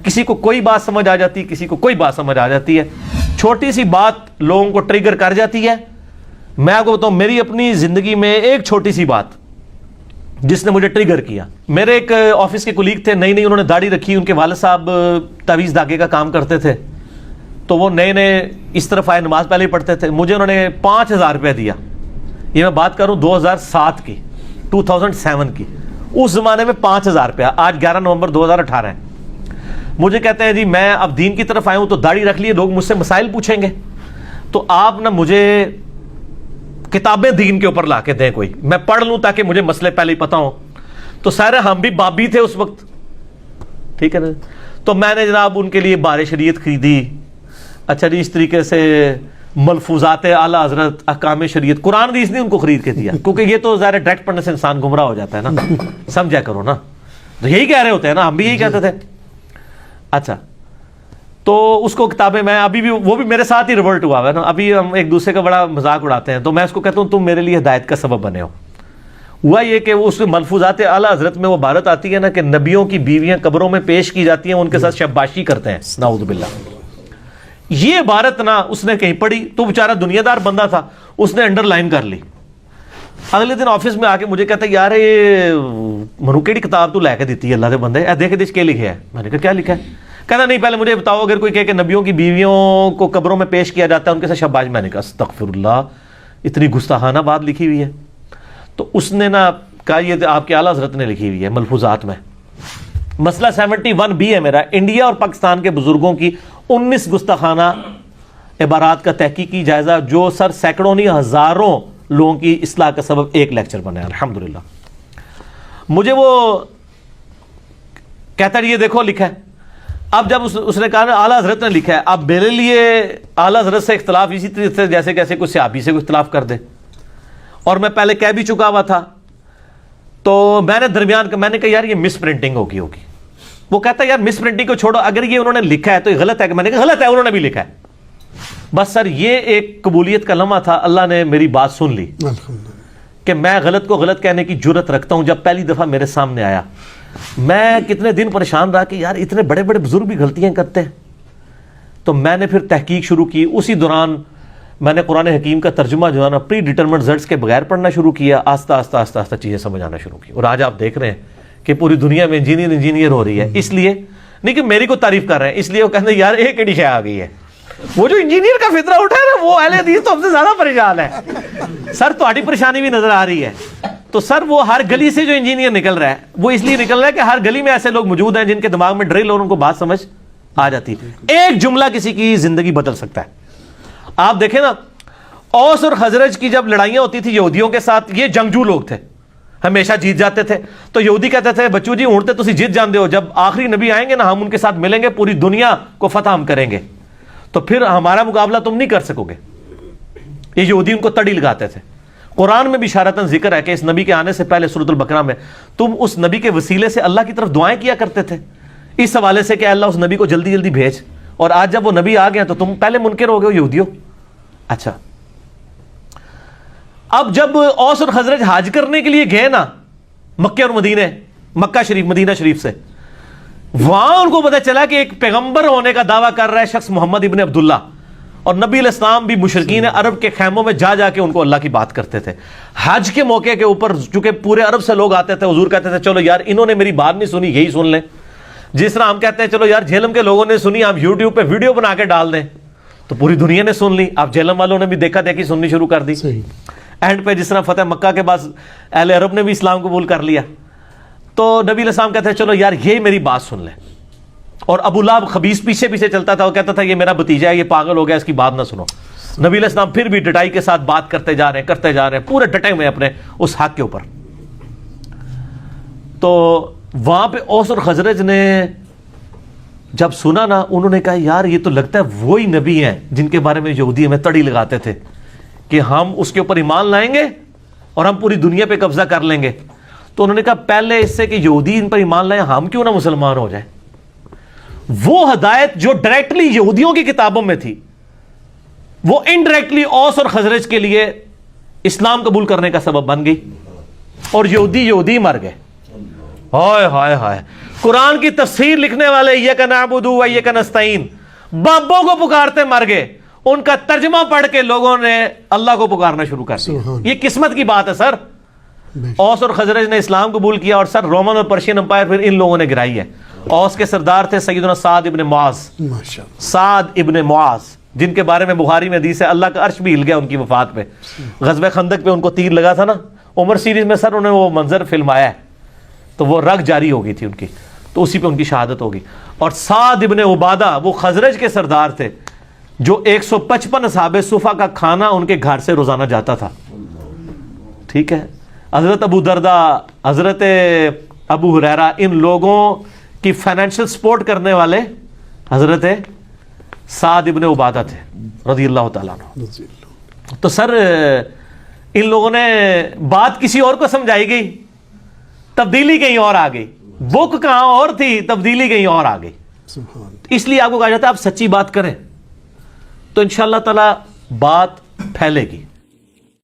کسی کو کوئی بات سمجھ آ جاتی ہے, کسی کو کوئی بات سمجھ آ جاتی ہے. چھوٹی سی بات لوگوں کو ٹریگر کر جاتی ہے. میں آپ کو بتاؤں, میری اپنی زندگی میں ایک چھوٹی سی بات جس نے مجھے ٹریگر کیا. میرے ایک آفس کے کولیگ تھے, نئی انہوں نے داڑھی رکھی, ان کے والد صاحب تعویذ دھاگے کا کام کرتے تھے, تو وہ نئے اس طرف آئے, نماز پہلے ہی پڑھتے تھے. مجھے انہوں نے 5,000 روپے دیا. یہ میں بات کروں 2007 کی, 2007 کی. اس زمانے میں 5,000 روپیہ, آج 11 نومبر 2018 ہے. مجھے کہتے ہیں جی میں اب دین کی طرف آیا ہوں تو داڑھی رکھ لیے, لوگ مجھ سے مسائل پوچھیں گے, تو آپ نا مجھے کتابیں دین کے اوپر لا کے دیں کوئی, میں پڑھ لوں تاکہ مجھے مسئلے پہلے ہی پتا ہوں. تو سارے ہم بھی بابی تھے اس وقت, ٹھیک ہے نا. تو میں نے جناب ان کے لیے بار شریعت خریدی. اچھا جی, اس طریقے سے ملفوظات اعلیٰ حضرت, احکام شریعت, قرآن حدیث نے ان کو خرید کے دیا, کیونکہ یہ تو ظاہر ڈائریکٹ پڑھنے سے انسان گمراہ ہو جاتا ہے نا, سمجھا کرو نا. تو یہی کہہ رہے ہوتے ہیں نا, ہم بھی یہی کہتے تھے. اچھا, تو اس کو کتابیں, میں ابھی بھی, وہ بھی میرے ساتھ ہی ریورٹ ہوا ہے نا, ابھی ہم ایک دوسرے کا بڑا مذاق اڑاتے ہیں, تو میں اس کو کہتا ہوں تم میرے لیے ہدایت کا سبب بنے ہو. ہوا یہ کہ اس ملفوظات اعلیٰ حضرت میں وہ عبارت آتی ہے نا کہ نبیوں کی بیویاں قبروں میں پیش کی جاتی ہیں, ان کے ساتھ شباشی کرتے ہیں, نعوذ باللہ. یہ عبارت نا اس نے کہیں پڑھی, تو بیچارہ دنیا دار بندہ تھا, اس نے انڈر لائن کر لی. اگلے دن آفس میں آ کے مجھے کہتا ہے یار یہ منو کیڑی کتاب تو لے کے دیتی ہے اللہ دے بندے, دیکھ دیکھ کیا لکھا ہے. میں نے کہا کیا لکھا ہے؟ کہنا نہیں پہلے مجھے بتاؤ, اگر کوئی کہے کہ نبیوں کی بیویوں کو قبروں میں پیش کیا جاتا ہے, ان کے ساتھ شاباش. میں نے کہا استغفر اللہ, اتنی گستاخانہ بات لکھی ہوئی ہے. تو اس نے نا کہا یہ آپ کے اعلیٰ حضرت نے لکھی ہوئی ہے ملفوظات میں. مسئلہ 71B ہے میرا, انڈیا اور پاکستان کے بزرگوں کی 19 گستاخانہ عبارات کا تحقیقی جائزہ, جو سر سینکڑوں نہیں ہزاروں لوگوں کی اصلاح کا سبب ایک لیکچر بنا ہے الحمدللہ. مجھے وہ کہتا ہے یہ دیکھو لکھا ہے. اب جب اس نے کہا نا اعلیٰ حضرت نے لکھا ہے, اب میرے لیے اعلیٰ حضرت سے اختلاف اسی طریقے سے جیسے کیسے کوئی صحابی سے کوئی اختلاف کر دے, اور میں پہلے کہہ بھی چکا ہوا تھا. تو میں نے درمیان کا, میں نے کہا یار یہ مس پرنٹنگ ہوگی. وہ کہتا ہے یار مس پرنٹنگ کو چھوڑو, اگر یہ انہوں نے لکھا ہے تو یہ غلط ہے. کہ میں نے کہا غلط ہے, انہوں نے بھی لکھا ہے. بس سر یہ ایک قبولیت کا لمحہ تھا, اللہ نے میری بات سن لی کہ میں غلط کو غلط کہنے کی جرت رکھتا ہوں. جب پہلی دفعہ میرے سامنے آیا, میں کتنے دن پریشان رہا کہ یار اتنے بڑے بڑے بزرگ بھی غلطیاں کرتے ہیں. تو میں نے پھر تحقیق شروع کی. اسی دوران میں نے قرآن حکیم کا ترجمہ جو ہے نا پری ڈیٹرمنٹ ریزلٹس کے بغیر پڑھنا شروع کیا. آہستہ آہستہ آہستہ آہستہ چیزیں سمجھ آنا شروع کی, اور آج آپ دیکھ رہے ہیں کہ پوری دنیا میں انجینئر ہو رہی ہے. اس لیے نہیں کہ میری کو تعریف کر رہے ہیں, اس لیے وہ کہتے ہیں یار ایک ایڈی شے آ گئی ہے. وہ جو انجینئر کا فطرہ اٹھا ہے نا, وہ اہل حدیث تو ہم سے زیادہ پریشان ہے. سر تہاڈی پریشانی بھی نظر آ رہی ہے. تو سر وہ ہر گلی سے جو انجینئر نکل رہا ہے, وہ اس لیے نکل رہا ہے کہ ہر گلی میں ایسے لوگ موجود ہیں جن کے دماغ میں ڈرل اور ان کو بات سمجھ آ جاتی ہے. ایک جملہ کسی کی زندگی بدل سکتا ہے. آپ دیکھیں نا, اوس اور خزرج کی جب لڑائیاں ہوتی تھی یہودیوں کے ساتھ, یہ جنگجو لوگ تھے, ہمیشہ جیت جاتے تھے. تو یہودی کہتے تھے بچو جی اونٹتے تو جیت جاندے ہو, جب آخری نبی آئیں گے نا ہم ان کے ساتھ ملیں گے, پوری دنیا کو فتح ہم کریں گے, تو پھر ہمارا مقابلہ تم نہیں کر سکو گے. یہ یہودی ان کو تڑی لگاتے تھے. قرآن میں بھی اشارتاً ذکر ہے کہ اس نبی کے آنے سے پہلے سورۃ البقرہ میں تم اس نبی کے وسیلے سے اللہ کی طرف دعائیں کیا کرتے تھے, اس حوالے سے کہ اللہ اس نبی کو جلدی جلدی بھیج. اور آج جب وہ نبی آ گیا تو تم پہلے منکر ہو گئے یہودیوں. اچھا, اب جب اوس اور خزرج حج کرنے کے لیے گئے نا مکہ اور مدینے, مکہ شریف مدینہ شریف سے, وہاں ان کو پتہ چلا کہ ایک پیغمبر ہونے کا دعویٰ کر رہا ہے شخص محمد ابن عبداللہ, اور نبی علیہ السلام بھی مشرکین عرب کے خیموں میں جا کے ان کو اللہ کی بات کرتے تھے. حج کے موقع کے اوپر چونکہ پورے عرب سے لوگ آتے تھے, حضور کہتے تھے چلو یار انہوں نے میری بات نہیں سنی, یہی سن لیں. جس طرح ہم کہتے ہیں چلو یار جہلم کے لوگوں نے سنی, ہم یوٹیوب پہ ویڈیو بنا کے ڈال دیں, تو پوری دنیا نے سن لی. اب جہلم والوں نے بھی دیکھا دیکھی سننی شروع کر دی. اینڈ پہ جس طرح فتح مکہ کے بعد اہل عرب نے بھی اسلام قبول کر لیا, تو نبی علیہ السلام کہتے ہیں چلو یار یہ میری بات سن لیں. اور ابو لہب خبیث پیچھے پیچھے چلتا تھا, وہ کہتا تھا یہ میرا بھتیجا ہے, یہ پاگل ہو گیا, اس کی بات نہ سنو. نبی علیہ السلام پھر بھی ڈٹائی کے ساتھ بات کرتے جا رہے ہیں, پورے ڈٹے ہوئے اپنے اس حق کے اوپر. تو وہاں پہ اوس اور خزرج نے جب سنا نا, انہوں نے کہا یار یہ تو لگتا ہے وہی نبی ہیں جن کے بارے میں یہودی ہمیں تڑی لگاتے تھے کہ ہم اس کے اوپر ایمان لائیں گے اور ہم پوری دنیا پہ قبضہ کر لیں گے. تو انہوں نے کہا پہلے اس سے کہ یہودی ان پر ایمان لائیں, ہم کیوں نہ مسلمان ہو جائیں. وہ ہدایت جو ڈائریکٹلی یہودیوں کی کتابوں میں تھی, وہ انڈائریکٹلی اوس اور خزرج کے لیے اسلام قبول کرنے کا سبب بن گئی, اور یہودی مر گئے. ہائے ہائے ہائے، قرآن کی تفسیر لکھنے والے ایاک نعبد و ایاک نستعین بابوں کو پکارتے مر گئے، ان کا ترجمہ پڑھ کے لوگوں نے اللہ کو پکارنا شروع کر دیا۔ یہ قسمت کی بات ہے سر۔ اوس اور خزرج نے اسلام قبول کیا اور سر رومن اور پرشین امپائر پھر ان لوگوں نے گرائی ہے۔ اوس کے سردار تھے سیدنا سعد ابن معاذ، سعد ابن معاذ، جن کے بارے میں بخاری میں حدیث ہے اللہ کا عرش بھی ہل گیا ان کی وفات پہ۔ غزوہ خندق پہ ان کو تیر لگا تھا نا، عمر سیریز میں سر انہوں نے وہ منظر فلمایا ہے، تو وہ رگ جاری ہو گئی تھی ان کی، تو اسی پہ ان کی شہادت ہوگی۔ اور سعد ابن عبادہ وہ خزرج کے سردار تھے جو 155 اصحاب صفا کا کھانا ان کے گھر سے روزانہ جاتا تھا، ٹھیک ہے۔ حضرت ابو دردہ، حضرت ابو ہریرہ، ان لوگوں کی فائنینشل سپورٹ کرنے والے حضرت سعد ابن عبادہ تھے رضی اللہ تعالیٰ عنہ۔ تو سر ان لوگوں نے بات کسی اور کو سمجھائی گئی، تبدیلی کہیں اور آ گئی، بک کہاں اور تھی، تبدیلی کہیں اور آ گئی۔ اس لیے آپ کو کہا جاتا ہے آپ سچی بات کریں تو انشاءاللہ تعالی بات پھیلے گی۔